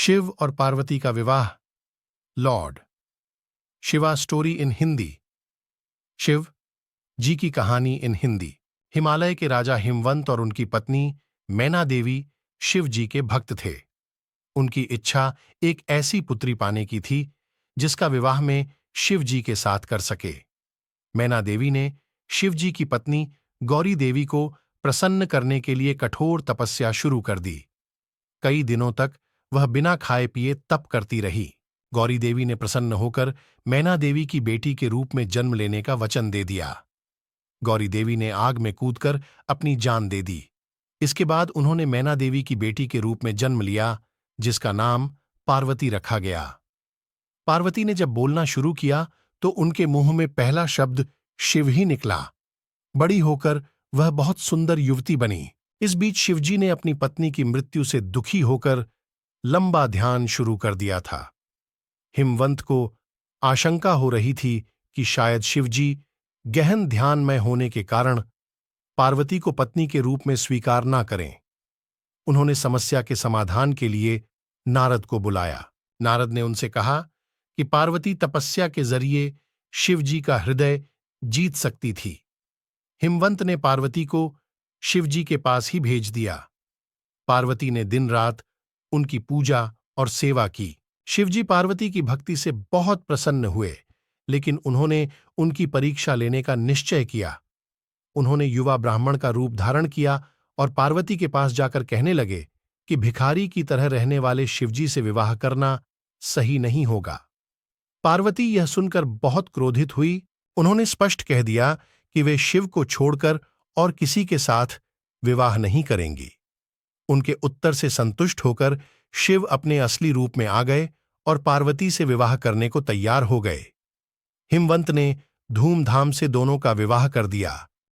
शिव और पार्वती का विवाह। Lord Shiva story in Hindi. Shiv ji की कहानी इन हिंदी। हिमालय के राजा हिमवंत और उनकी पत्नी मैना देवी शिव जी के भक्त थे। उनकी इच्छा एक ऐसी पुत्री पाने की थी जिसका विवाह में शिव जी के साथ कर सके। मैना देवी ने शिव जी की पत्नी गौरी देवी को प्रसन्न करने के लिए कठोर तपस्या शुरू कर दी। कई दिनों तक वह बिना खाए पिए तप करती रही। गौरी देवी ने प्रसन्न होकर मैना देवी की बेटी के रूप में जन्म लेने का वचन दे दिया। गौरी देवी ने आग में कूदकर अपनी जान दे दी। इसके बाद उन्होंने मैना देवी की बेटी के रूप में जन्म लिया, जिसका नाम पार्वती रखा गया। पार्वती ने जब बोलना शुरू किया तो उनके मुंह में पहला शब्द शिव ही निकला। बड़ी होकर वह बहुत सुंदर युवती बनी। इस बीच शिवजी ने अपनी पत्नी की मृत्यु से दुखी होकर लंबा ध्यान शुरू कर दिया था। हिमवंत को आशंका हो रही थी कि शायद शिवजी गहन ध्यान में होने के कारण पार्वती को पत्नी के रूप में स्वीकार ना करें। उन्होंने समस्या के समाधान के लिए नारद को बुलाया। नारद ने उनसे कहा कि पार्वती तपस्या के जरिए शिवजी का हृदय जीत सकती थी। हिमवंत ने पार्वती को शिवजी के पास ही भेज दिया। पार्वती ने दिन रात उनकी पूजा और सेवा की। शिवजी पार्वती की भक्ति से बहुत प्रसन्न हुए, लेकिन उन्होंने उनकी परीक्षा लेने का निश्चय किया। उन्होंने युवा ब्राह्मण का रूप धारण किया और पार्वती के पास जाकर कहने लगे कि भिखारी की तरह रहने वाले शिवजी से विवाह करना सही नहीं होगा। पार्वती यह सुनकर बहुत क्रोधित हुई। उन्होंने स्पष्ट कह दिया कि वे शिव को छोड़कर और किसी के साथ विवाह नहीं करेंगी। उनके उत्तर से संतुष्ट होकर शिव अपने असली रूप में आ गए और पार्वती से विवाह करने को तैयार हो गए। हिमवंत ने धूमधाम से दोनों का विवाह कर दिया।